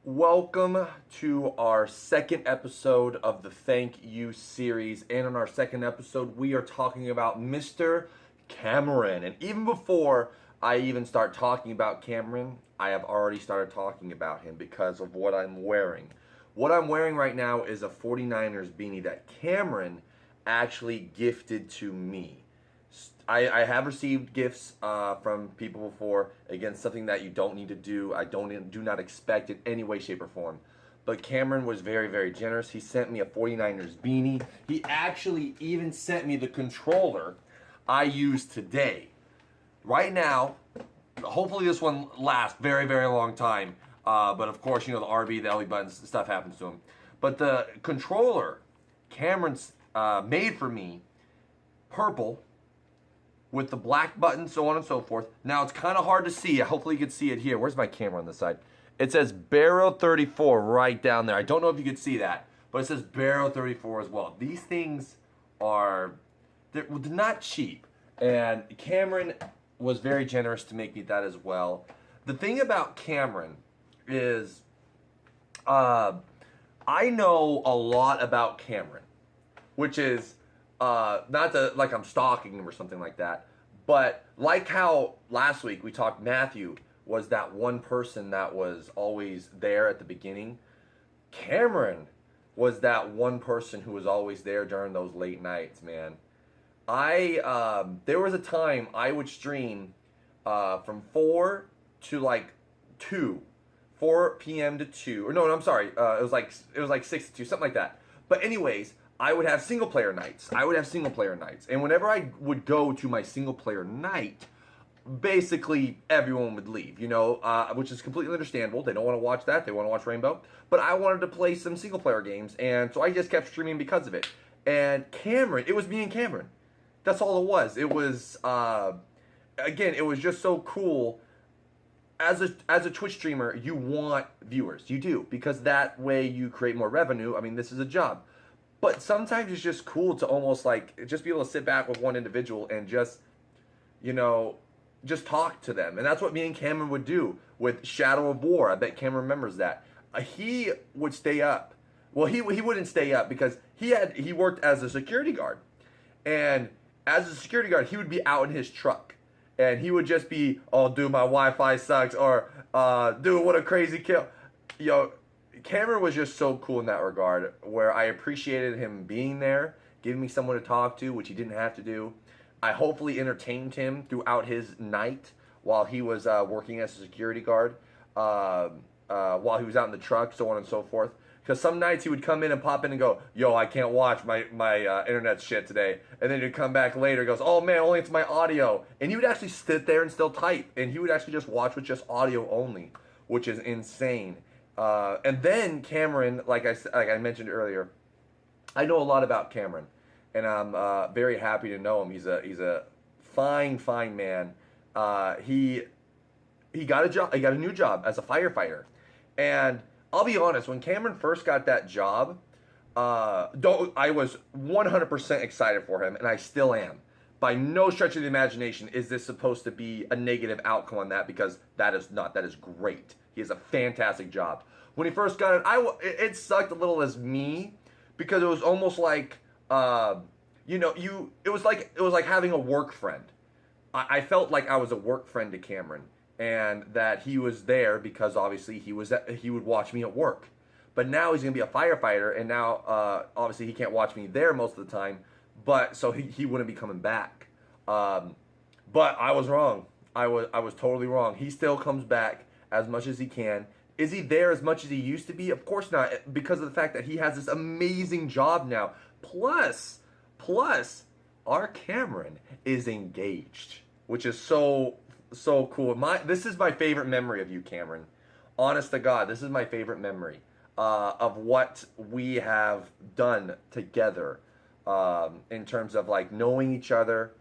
Welcome to our second episode of the Thank You series. And in our second episode, we are talking about Mr. Cameron. And even before I even start talking about Cameron, I have already started talking about him because of what I'm wearing. What I'm wearing right now is a 49ers beanie that Cameron actually gifted to me. I have received gifts from people before. Again, something that you don't need to do. I do not expect in any way, shape, or form. But Cameron was very, very generous. He sent me a 49ers beanie. He actually even sent me the controller I use today. Right now, hopefully this one lasts very, very long time. But of course, you know, the RB, the LB buttons, stuff happens to them. But the controller Cameron's made for me, purple, with the black button, so on and so forth. Now, it's kind of hard to see. Hopefully, you can see it here. Where's my camera on this side? It says Barrow 34 right down there. I don't know if you can see that, but it says Barrow 34 as well. These things they're not cheap. And Cameron was very generous to make me that as well. The thing about Cameron is I know a lot about Cameron, which is not to, like I'm stalking him or something like that, but like how last week we talked, Matthew was that one person that was always there at the beginning. Cameron was that one person who was always there during those late nights, man. There was a time I would stream from 4 to like 2, 4 p.m. to 2, or no, I'm sorry, it was like 6 to 2, something like that. But anyways, I would have single player nights. And whenever I would go to my single player night, basically everyone would leave, which is completely understandable. They don't want to watch that. They want to watch Rainbow. But I wanted to play some single player games, and so I just kept streaming because of it. And Cameron, it was me and Cameron. That's all it was. It was, again, it was just so cool. As a Twitch streamer, you want viewers. You do, because that way you create more revenue. I mean, this is a job. But sometimes it's just cool to almost like just be able to sit back with one individual and just talk to them. And that's what me and Cameron would do with Shadow of War. I bet Cameron remembers that. He would stay up. Well, he wouldn't stay up because he worked as a security guard. And as a security guard, he would be out in his truck. And he would just be, oh, dude, my Wi-Fi sucks. Or, dude, what a crazy kill. Cameron was just so cool in that regard, where I appreciated him being there, giving me someone to talk to, which he didn't have to do. I hopefully entertained him throughout his night while he was working as a security guard, while he was out in the truck, so on and so forth. Because some nights he would come in and pop in and go, yo, I can't watch my internet shit today. And then he'd come back later and goes, oh man, only it's my audio. And he would actually sit there and still type. And he would actually just watch with just audio only, which is insane. And then Cameron, like I mentioned earlier, I know a lot about Cameron, and I'm very happy to know him. He's a fine man. He got a job. He got a new job as a firefighter, and I'll be honest. When Cameron first got that job, I was 100% excited for him, and I still am. By no stretch of the imagination is this supposed to be a negative outcome on that, because that is not. That is great. He has a fantastic job. When he first got it, it sucked a little as me, because it was almost like, it was like having a work friend. I felt like I was a work friend to Cameron, and that he was there because obviously he would watch me at work. But now he's gonna be a firefighter, and now obviously he can't watch me there most of the time. But so he wouldn't be coming back. But I was wrong. I was totally wrong. He still comes back as much as he can. Is he there as much as he used to be? Of course not, because of the fact that he has this amazing job now. Plus, our Cameron is engaged, which is so cool. This is my favorite memory of you, Cameron. Honest to God, this is my favorite memory of what we have done together, in terms of like knowing each other,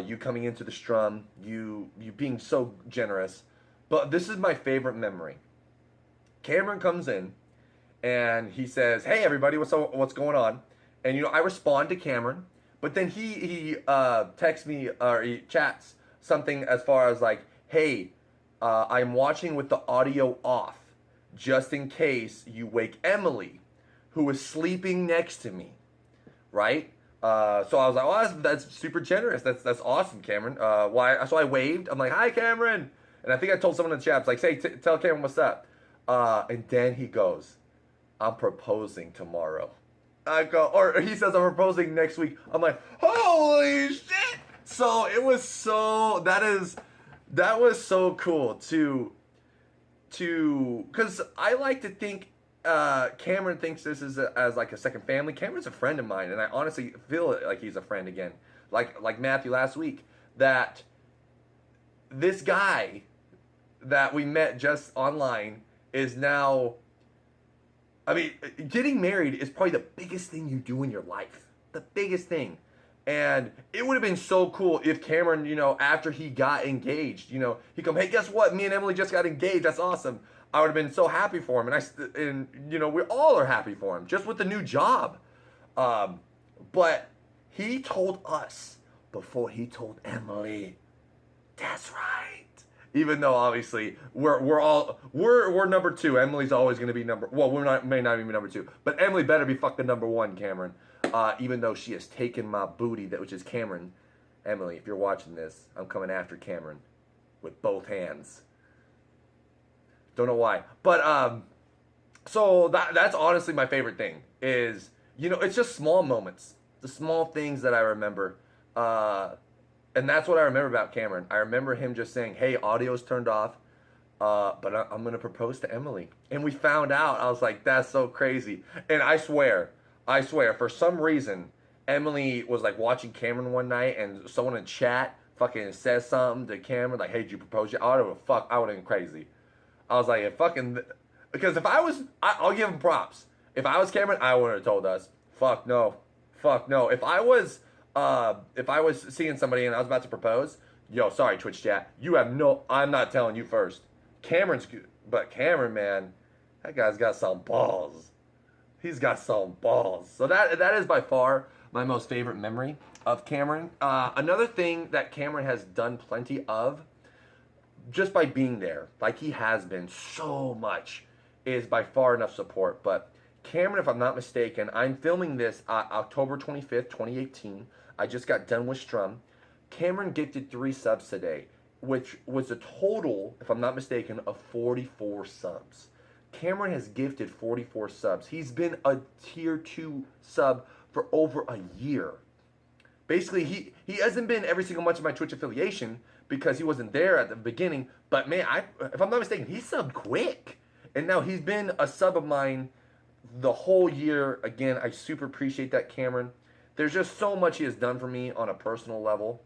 you coming into the strum, you being so generous. But this is my favorite memory. Cameron comes in and he says, "Hey everybody, what's going on?" And I respond to Cameron, but then he texts me, or he chats something as far as like, "Hey, I'm watching with the audio off. just in case you wake Emily, who was sleeping next to me, right? So I was like, oh, that's super generous. That's awesome, Cameron. Why? So I waved. I'm like, hi, Cameron. And I think I told someone in the chat, like, say, tell Cameron what's up. And then he goes, I'm proposing tomorrow. I go, or he says I'm proposing next week. I'm like, holy shit! So it was that was so cool because I like to think Cameron thinks this is as like a second family. Cameron's a friend of mine, and I honestly feel like he's a friend again. Like Matthew last week, that this guy that we met just online is now. I mean, getting married is probably the biggest thing you do in your life. The biggest thing. And it would have been so cool if Cameron, after he got engaged, he come, hey, guess what? Me and Emily just got engaged. That's awesome. I would have been so happy for him. And we all are happy for him, just with the new job. But he told us before he told Emily, that's right. Even though obviously we're number two. Emily's always going to be may not even be number two, but Emily better be fucking number one, Cameron. Even though she has taken my booty, which is Cameron. Emily, if you're watching this, I'm coming after Cameron with both hands. Don't know why, but so that's honestly my favorite thing is it's just small moments, the small things that I remember. And that's what I remember about Cameron. I remember him just saying, hey, audio's turned off, but I'm going to propose to Emily. And we found out. I was like, that's so crazy. And I swear, for some reason, Emily was like watching Cameron one night, and someone in chat fucking says something to Cameron, like, hey, did you propose yet? I would have been crazy. I was like, because if I was, I'll give him props. If I was Cameron, I wouldn't have told us. Fuck no. If I was seeing somebody and I was about to propose, sorry, Twitch chat, I'm not telling you first. Cameron's good, but Cameron, man, that guy's got some balls. He's got some balls. So that is by far my most favorite memory of Cameron. Another thing that Cameron has done plenty of, just by being there, like he has been so much, is by far enough support. But Cameron, if I'm not mistaken, I'm filming this October 25th, 2018. I just got done with Strum. Cameron gifted 3 subs today, which was a total, if I'm not mistaken, of 44 subs. Cameron has gifted 44 subs. He's been a tier 2 sub for over a year. Basically, he hasn't been every single month of my Twitch affiliation because he wasn't there at the beginning. But man, if I'm not mistaken, he subbed quick. And now he's been a sub of mine the whole year. Again, I super appreciate that, Cameron. There's just so much he has done for me on a personal level.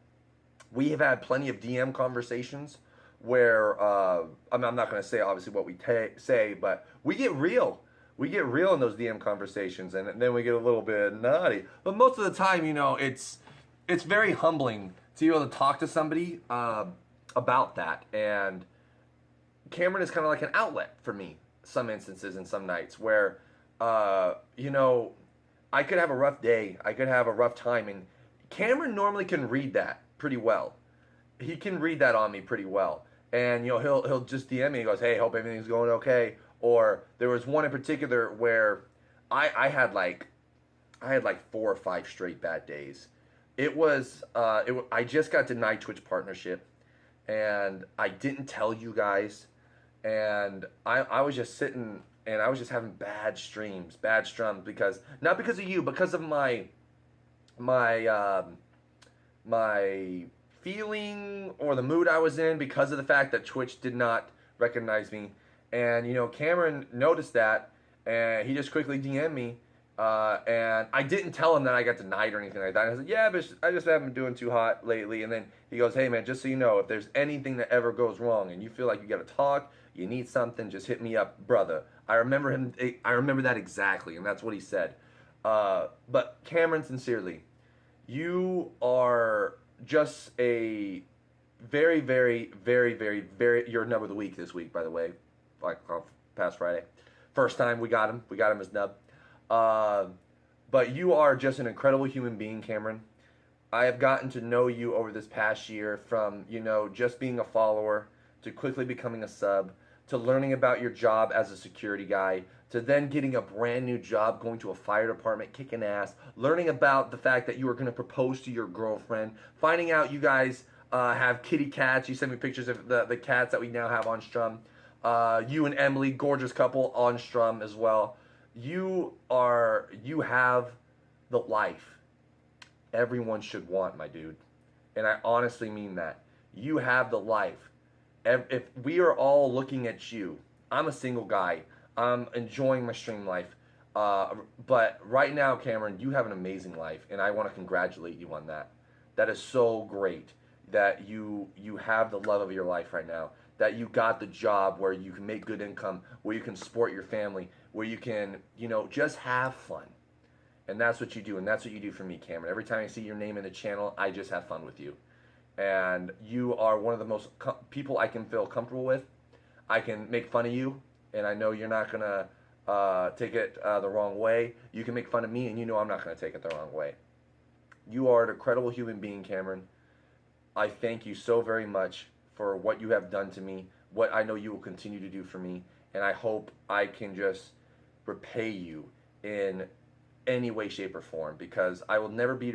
We have had plenty of DM conversations where, I'm not going to say obviously what we say, but we get real. We get real in those DM conversations, and then we get a little bit naughty. But most of the time, it's very humbling to be able to talk to somebody about that. And Cameron is kind of like an outlet for me, some instances and some nights where, I could have a rough day. I could have a rough time. And Cameron normally can read that pretty well. He can read that on me pretty well. And, he'll just DM me. He goes, hey, hope everything's going okay. Or there was one in particular where I had like 4 or 5 straight bad days. I just got denied Twitch partnership. And I didn't tell you guys. And I was just sitting... And I was just having bad strums, because not because of you, because of my feeling or the mood I was in, because of the fact that Twitch did not recognize me. And Cameron noticed that, and he just quickly DM'd me, and I didn't tell him that I got denied or anything like that. And I said, yeah, but I just haven't been doing too hot lately. And then he goes, hey man, just so you know, if there's anything that ever goes wrong and you feel like you got to talk, you need something, just hit me up, brother. I remember that exactly, and that's what he said. But Cameron, sincerely, you are just a very, very, very, very, very... You're nub of the week this week, by the way. Like, past Friday. First time we got him. We got him as nub. But you are just an incredible human being, Cameron. I have gotten to know you over this past year from, just being a follower to quickly becoming a sub. to learning about your job as a security guy, to then getting a brand new job, going to a fire department, kicking ass, learning about the fact that you are going to propose to your girlfriend, finding out you guys have kitty cats. You sent me pictures of the cats that we now have on Strum. You and Emily, gorgeous couple on Strum as well. You have the life everyone should want, my dude. And I honestly mean that. You have the life. If we are all looking at you, I'm a single guy. I'm enjoying my stream life. But right now, Cameron, you have an amazing life, and I want to congratulate you on that. That is so great that you have the love of your life right now, that you got the job where you can make good income, where you can support your family, where you can, just have fun. And that's what you do, and that's what you do for me, Cameron. Every time I see your name in the channel, I just have fun with you. And you are one of the most people I can feel comfortable with. I can make fun of you, and I know you're not going to take it the wrong way. You can make fun of me, and you know I'm not going to take it the wrong way. You are an incredible human being, Cameron. I thank you so very much for what you have done to me, what I know you will continue to do for me, and I hope I can just repay you in any way, shape, or form, because I will never be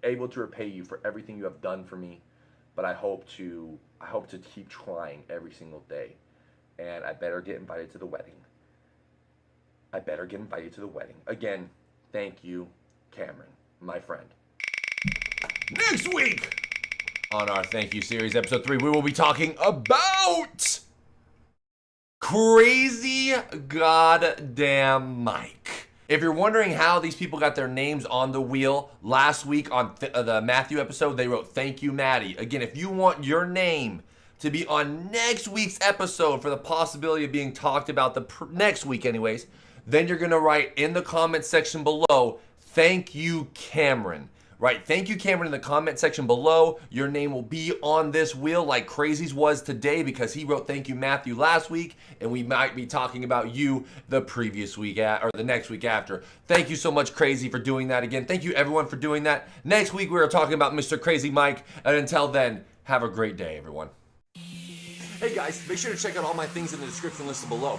able to repay you for everything you have done for me, but I hope to keep trying every single day, and I better get invited to the wedding. Again, thank you, Cameron, my friend. Next week on our Thank You series, episode 3, we will be talking about Crazy Goddamn Mike. If you're wondering how these people got their names on the wheel, last week on the Matthew episode, they wrote, "Thank you, Maddie." Again, if you want your name to be on next week's episode for the possibility of being talked about next week anyways, then you're going to write in the comment section below, "Thank you, Cameron." Right, thank you, Cameron, in the comment section below. Your name will be on this wheel like Crazy's was today, because he wrote "Thank you, Matthew" last week, and we might be talking about you the previous week or the next week after. Thank you so much, Crazy, for doing that again. Thank you, everyone, for doing that. Next week, we are talking about Mr. Crazy Mike, and until then, have a great day, everyone. Hey, guys, make sure to check out all my things in the description listed below.